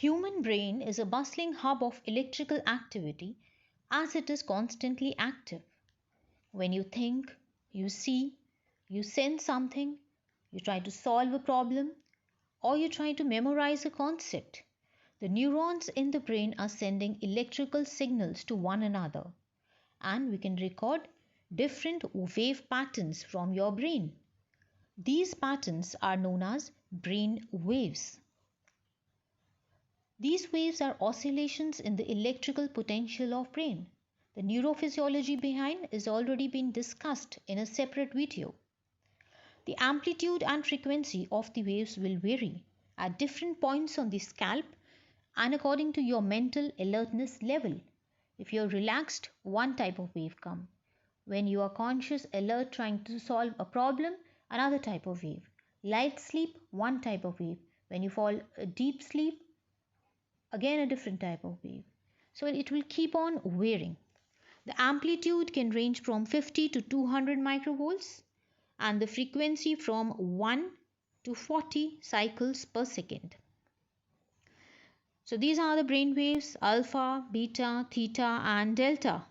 Human brain is a bustling hub of electrical activity as it is constantly active. When you think, you see, you sense something, you try to solve a problem, or you try to memorize a concept, the neurons in the brain are sending electrical signals to one another, and we can record different wave patterns from your brain. These patterns are known as brain waves. These waves are oscillations in the electrical potential of brain. The neurophysiology behind is already been discussed in a separate video. The amplitude and frequency of the waves will vary at different points on the scalp and according to your mental alertness level. If you're relaxed, one type of wave come. When you are conscious, alert, trying to solve a problem, another type of wave. Light sleep, one type of wave. When you fall deep sleep, again a different type of wave. So it will keep on varying. The amplitude can range from 50 to 200 microvolts and the frequency from 1 to 40 cycles per second. So these are the brain waves: alpha, beta, theta and delta.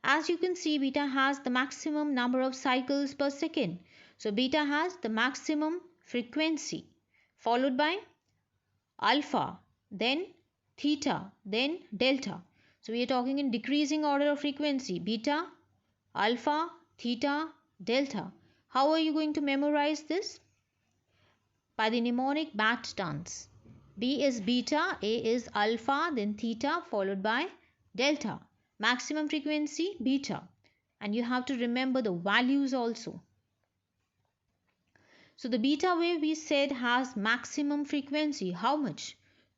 As you can see, beta has the maximum number of cycles per second. So beta has the maximum frequency, followed by alpha, then theta, then delta. So we are talking in decreasing order of frequency: beta, alpha, theta, delta. How are you going to memorize this? By the mnemonic BAT dance. B is beta, A is alpha, then theta, followed by delta. Maximum frequency beta. And you have to remember the values also. So the beta wave we said has maximum frequency. How much?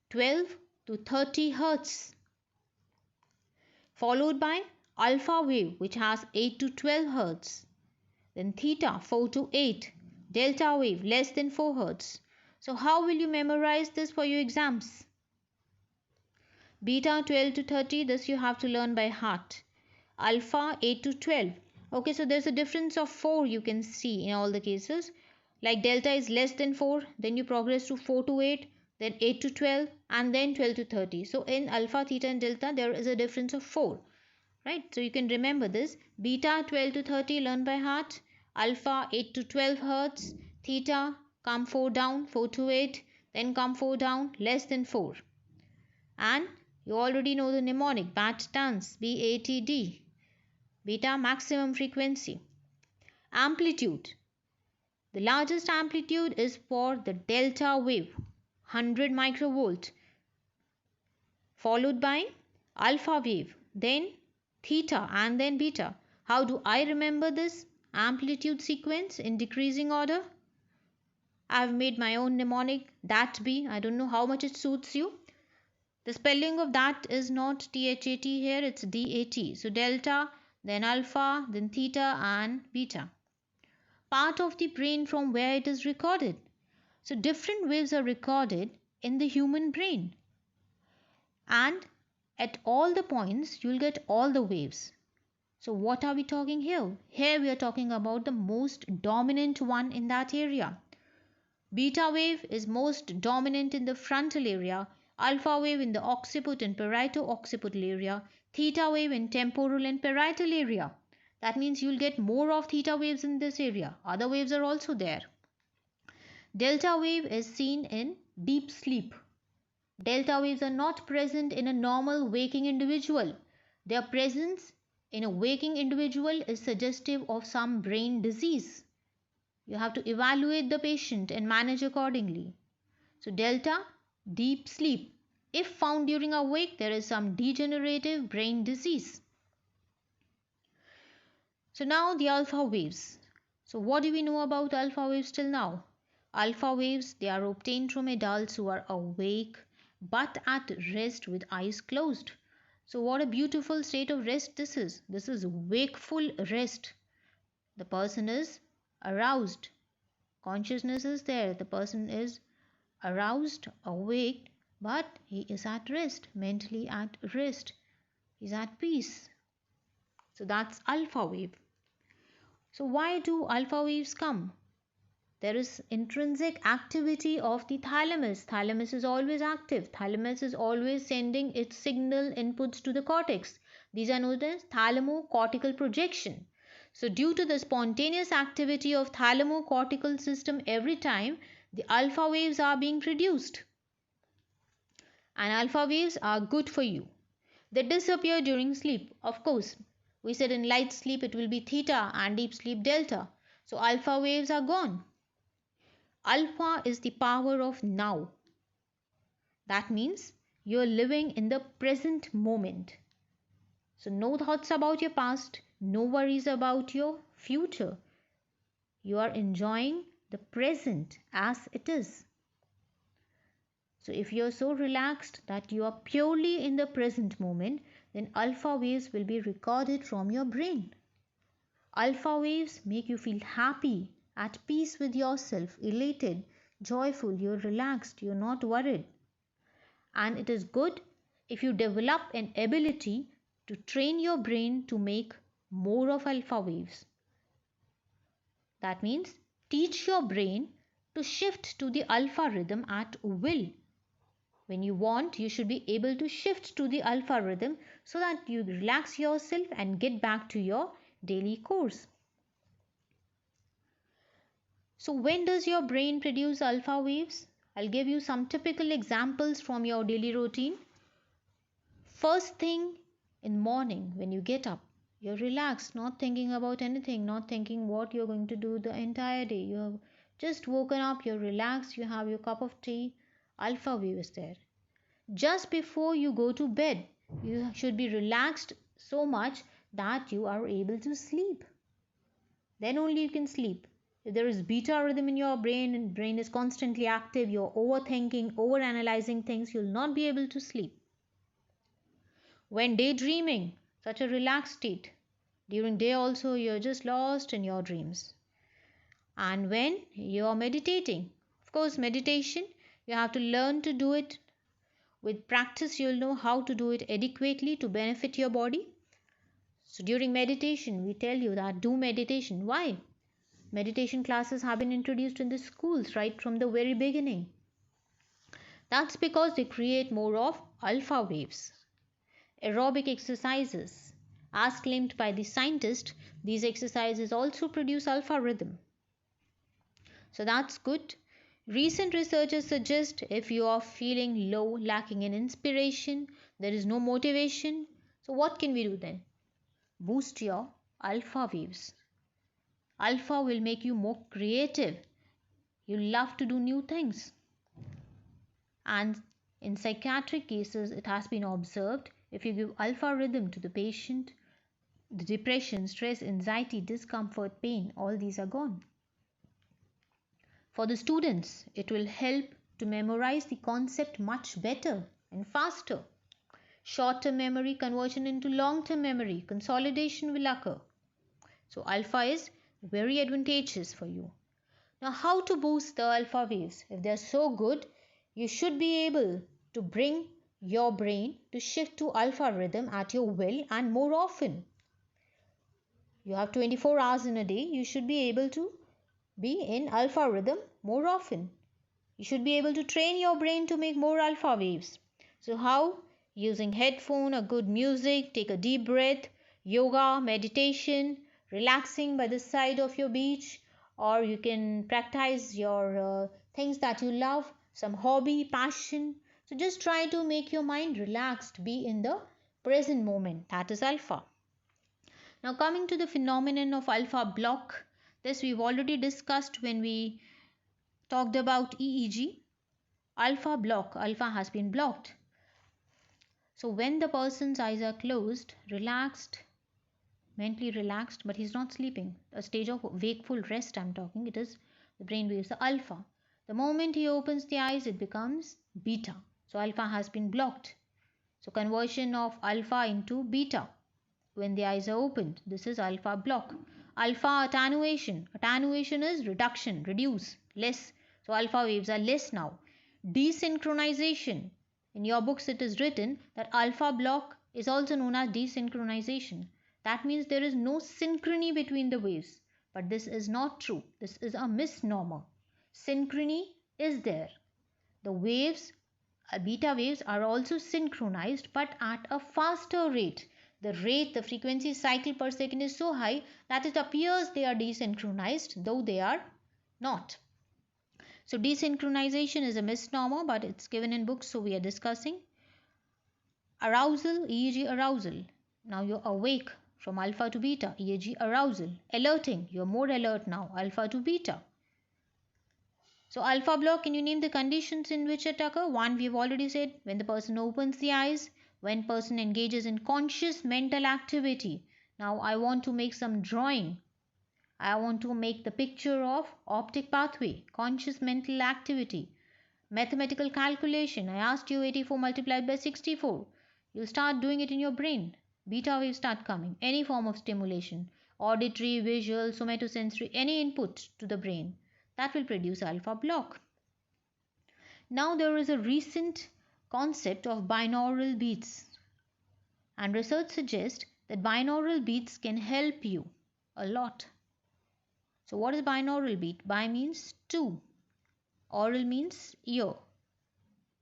12 to 30 hertz. Followed by alpha wave which has 8 to 12 hertz. Then theta 4 to 8. Delta wave less than 4 hertz. So how will you memorize this for your exams? Beta 12 to 30, this you have to learn by heart. Alpha 8 to 12. Okay, so there's a difference of 4 you can see in all the cases. Like delta is less than 4, then you progress to 4 to 8, then 8 to 12 and then 12 to 30. So in alpha, theta and delta there is a difference of 4. Right? So you can remember this. Beta 12 to 30 learn by heart. Alpha 8 to 12 hertz. Theta come 4 down, 4 to 8, then come 4 down, less than 4. And you already know the mnemonic BAT dance, BATD. Beta maximum frequency. Amplitude. The largest amplitude is for the delta wave, 100 microvolt, followed by alpha wave, then theta and then beta. How do I remember this amplitude sequence in decreasing order? I have made my own mnemonic, that be. I don't know how much it suits you. The spelling of that is not THAT here, it's DAT. So delta, then alpha, then theta and beta. Part of the brain from where it is recorded. So different waves are recorded in the human brain. And at all the points, you'll get all the waves. So what are we talking here? Here we are talking about the most dominant one in that area. Beta wave is most dominant in the frontal area, alpha wave in the occiput and parieto-occipital area, theta wave in temporal and parietal area. That means you'll get more of theta waves in this area. Other waves are also there. Delta wave is seen in deep sleep. Delta waves are not present in a normal waking individual. Their presence in a waking individual is suggestive of some brain disease. You have to evaluate the patient and manage accordingly. So delta, deep sleep. If found during a wake, there is some degenerative brain disease. So now the alpha waves. So what do we know about alpha waves till now? Alpha waves, they are obtained from adults who are awake but at rest with eyes closed. So what a beautiful state of rest this is. This is wakeful rest. The person is aroused. Consciousness is there. The person is aroused, awake, but he is at rest, mentally at rest. He's at peace. So that's alpha wave. So why do alpha waves come? There is intrinsic activity of the thalamus. Thalamus is always active. Thalamus is always sending its signal inputs to the cortex. These are known as thalamocortical projection. So due to the spontaneous activity of thalamocortical system, every time the alpha waves are being produced, and alpha waves are good for you. They disappear during sleep. Of course, we said in light sleep it will be theta and deep sleep delta. So alpha waves are gone. Alpha is the power of now. That means you're living in the present moment. So no thoughts about your past, no worries about your future. You are enjoying the present as it is. So if you're so relaxed that you are purely in the present moment, then alpha waves will be recorded from your brain. Alpha waves make you feel happy, at peace with yourself, elated, joyful, you're relaxed, you're not worried. And it is good if you develop an ability to train your brain to make more of alpha waves. That means teach your brain to shift to the alpha rhythm at will. When you want, you should be able to shift to the alpha rhythm so that you relax yourself and get back to your daily course. So when does your brain produce alpha waves? I'll give you some typical examples from your daily routine. First thing in morning when you get up, you're relaxed, not thinking about anything, not thinking what you're going to do the entire day. You have just woken up, you're relaxed, you have your cup of tea, alpha wave is there. Just before you go to bed, you should be relaxed so much that you are able to sleep. Then only you can sleep. If there is beta rhythm in your brain and brain is constantly active, you're overthinking, overanalyzing things, you'll not be able to sleep. When daydreaming, such a relaxed state. During day also you're just lost in your dreams. And when you're meditating, of course meditation, you have to learn to do it. With practice you'll know how to do it adequately to benefit your body. So during meditation we tell you that do meditation. Why? Meditation classes have been introduced in the schools right from the very beginning. That's because they create more of alpha waves. Aerobic exercises. As claimed by the scientist, these exercises also produce alpha rhythm. So that's good. Recent researchers suggest if you are feeling low, lacking in inspiration, there is no motivation. So what can we do then? Boost your alpha waves. Alpha will make you more creative. You love to do new things. And in psychiatric cases, it has been observed if you give alpha rhythm to the patient, the depression, stress, anxiety, discomfort, pain, all these are gone. For the students, it will help to memorize the concept much better and faster. Short-term memory conversion into long-term memory, consolidation will occur. So alpha is very advantageous for you. Now how to boost the alpha waves? If they are so good, you should be able to bring your brain to shift to alpha rhythm at your will and more often. You have 24 hours in a day, you should be able to be in alpha rhythm more often. You should be able to train your brain to make more alpha waves. So how? Using headphone or good music, take a deep breath, yoga, meditation, relaxing by the side of your beach, or you can practice your things that you love, some hobby, passion. So just try to make your mind relaxed, be in the present moment. That is alpha. Now coming to the phenomenon of alpha block, this we've already discussed when we talked about EEG. Alpha block, alpha has been blocked. So when the person's eyes are closed, relaxed, mentally relaxed, but he's not sleeping, a stage of wakeful rest I'm talking, it is the brain waves, the alpha. The moment he opens the eyes, it becomes beta. So alpha has been blocked. So conversion of alpha into beta when the eyes are opened. This is alpha block. Alpha attenuation. Attenuation is reduction, reduce, less. So alpha waves are less now. Desynchronization. In your books it is written that alpha block is also known as desynchronization. That means there is no synchrony between the waves. But this is not true. This is a misnomer. Synchrony is there. The waves, beta waves, are also synchronized but at a faster rate. The frequency cycle per second is so high that it appears they are desynchronized, though they are not. So desynchronization is a misnomer, but it's given in books, so we are discussing. Arousal, EEG arousal. Now you're awake from alpha to beta, EEG arousal. Alerting, you're more alert now, alpha to beta. So alpha block, can you name the conditions in which it occurs? One, we've already said, when the person opens the eyes, when person engages in conscious mental activity. Now I want to make some drawing. I want to make the picture of optic pathway, conscious mental activity. Mathematical calculation, I asked you 84 multiplied by 64. You'll start doing it in your brain. Beta waves start coming. Any form of stimulation, auditory, visual, somatosensory, any input to the brain, that will produce alpha block. Now there is a recent concept of binaural beats, and research suggests that binaural beats can help you a lot. So what is binaural beat? Bi means two, aural means ear.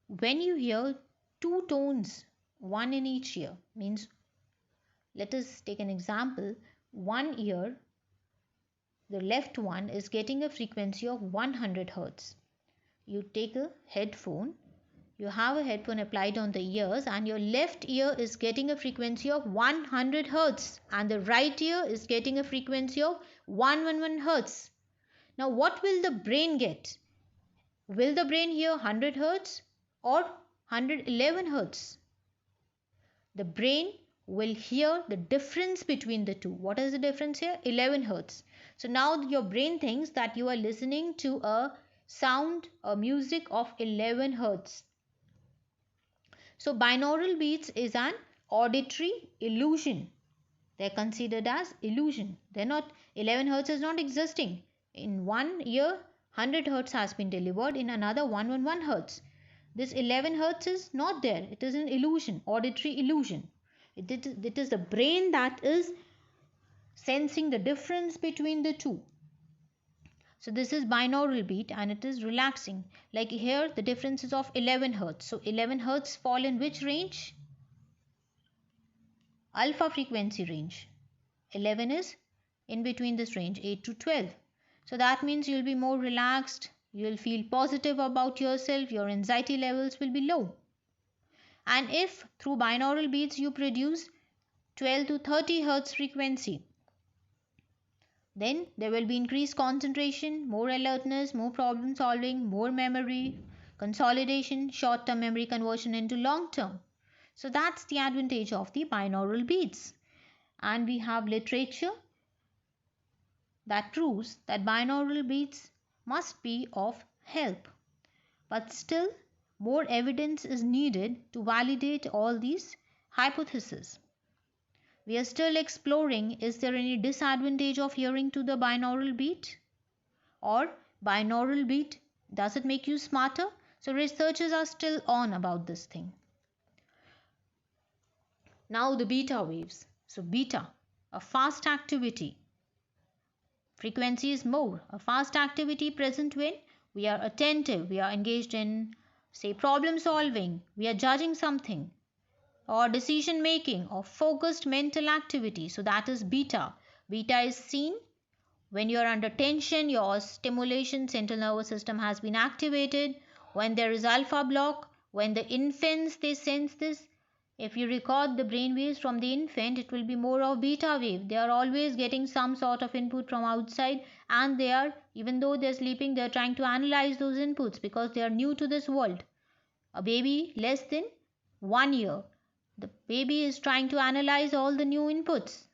When you hear two tones, one in each ear, means, let us take an example. One ear, the left one, is getting a frequency of 100 hertz. You take a headphone, you have a headphone applied on the ears, and your left ear is getting a frequency of 100 hertz, and the right ear is getting a frequency of 111 hertz. Now what will the brain get? Will the brain hear 100 hertz or 111 hertz? The brain will hear the difference between the two. What is the difference here? 11 hertz. So now your brain thinks that you are listening to a sound, a music of 11 hertz. So binaural beats is an auditory illusion. They are considered as illusion. They're not, 11 hertz is not existing. In one ear, 100 hertz has been delivered, in another 111 hertz. This 11 hertz is not there. It is an illusion, auditory illusion. It is the brain that is sensing the difference between the two. So this is binaural beat and it is relaxing. Like here, the difference is of 11 hertz. So 11 hertz fall in which range? Alpha frequency range. 11 is in between this range, 8 to 12. So that means you'll be more relaxed, you'll feel positive about yourself, your anxiety levels will be low. And if through binaural beats you produce 12 to 30 hertz frequency, then there will be increased concentration, more alertness, more problem solving, more memory, consolidation, short term memory conversion into long term. So that's the advantage of the binaural beats. And we have literature that proves that binaural beats must be of help. But still, more evidence is needed to validate all these hypotheses. We are still exploring, is there any disadvantage of hearing to the binaural beat? Or binaural beat, does it make you smarter? So researchers are still on about this thing. Now the beta waves. So beta, a fast activity. Frequency is more. A fast activity present when we are attentive, we are engaged in, say, problem solving, we are judging something, or decision making, or focused mental activity. So that is beta. Beta is seen when you are under tension, your stimulation central nervous system has been activated. When there is alpha block, when the infants they sense this. If you record the brain waves from the infant, it will be more of beta wave. They are always getting some sort of input from outside, and they are, even though they are sleeping, they are trying to analyze those inputs because they are new to this world. A baby less than 1 year, the baby is trying to analyze all the new inputs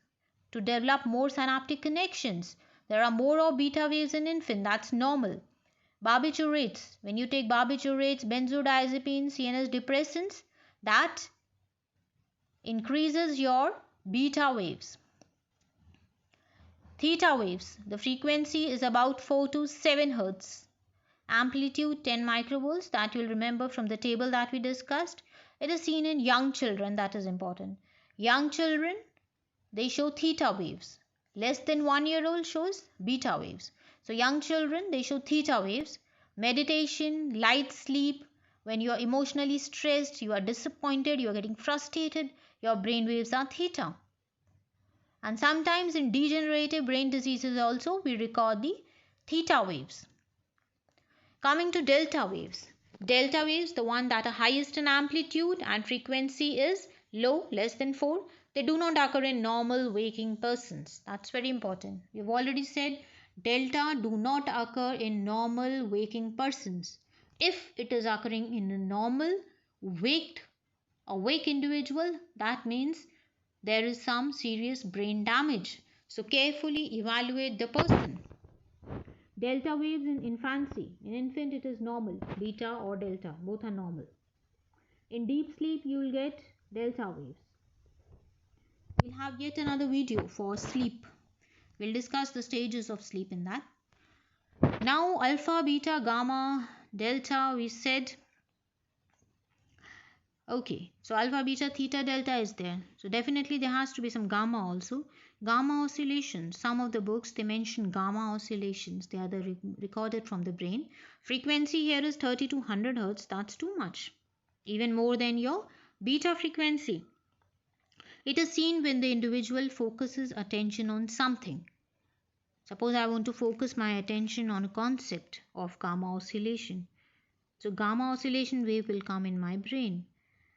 to develop more synaptic connections. There are more of beta waves in infant, that's normal. Barbiturates, when you take barbiturates, benzodiazepines, CNS depressants, that increases your beta waves. Theta waves, the frequency is about 4 to 7 hertz. Amplitude 10 microvolts, that you'll remember from the table that we discussed. It is seen in young children, that is important. Young children, they show theta waves. Less than 1 year old shows beta waves. So young children, they show theta waves. Meditation, light sleep, when you are emotionally stressed, you are disappointed, you are getting frustrated, your brain waves are theta. And sometimes in degenerative brain diseases also we record the theta waves. Coming to delta waves. Delta waves, the one that are highest in amplitude and frequency is low, less than 4. They do not occur in normal waking persons. That's very important. We've already said delta do not occur in normal waking persons. If it is occurring in a normal awake individual, that means there is some serious brain damage. So carefully evaluate the person. Delta waves in infancy. In infant it is normal, beta or delta, both are normal. In deep sleep you will get delta waves. We'll have yet another video for sleep. We'll discuss the stages of sleep in that. Now alpha, beta, gamma, delta we said. Okay, so alpha, beta, theta, delta is there. So definitely there has to be some gamma also. Gamma oscillations. Some of the books they mention gamma oscillations. They are recorded from the brain. Frequency here is 30 to 100 hertz. That's too much. Even more than your beta frequency. It is seen when the individual focuses attention on something. Suppose I want to focus my attention on a concept of gamma oscillation. So gamma oscillation wave will come in my brain.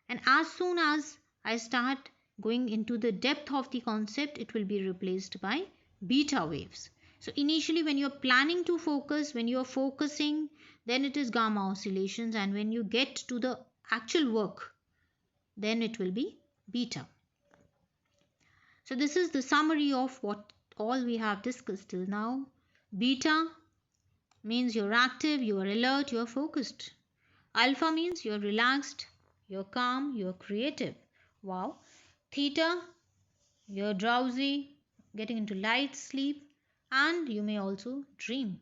And as soon as I start going into the depth of the concept, it will be replaced by beta waves. So initially when you are planning to focus, when you are focusing, then it is gamma oscillations, and when you get to the actual work, then it will be beta. So this is the summary of what all we have discussed till now. Beta means you're active, you are alert, you are focused. Alpha means you're relaxed, you're calm, you're creative. Wow. Theta, you're drowsy, getting into light sleep, and you may also dream.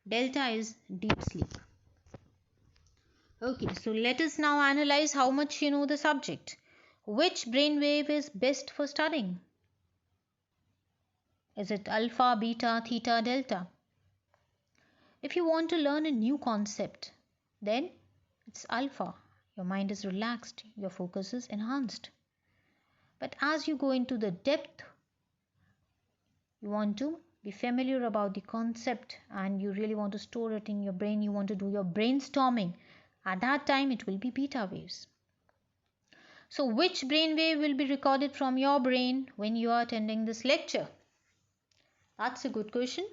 Delta is deep sleep. Okay, so let us now analyze how much you know the subject. Which brainwave is best for studying? Is it alpha, beta, theta, delta? If you want to learn a new concept, then it's alpha. Your mind is relaxed, your focus is enhanced. But as you go into the depth, you want to be familiar about the concept and you really want to store it in your brain, you want to do your brainstorming. At that time, it will be beta waves. So, which brain wave will be recorded from your brain when you are attending this lecture? That's a good question.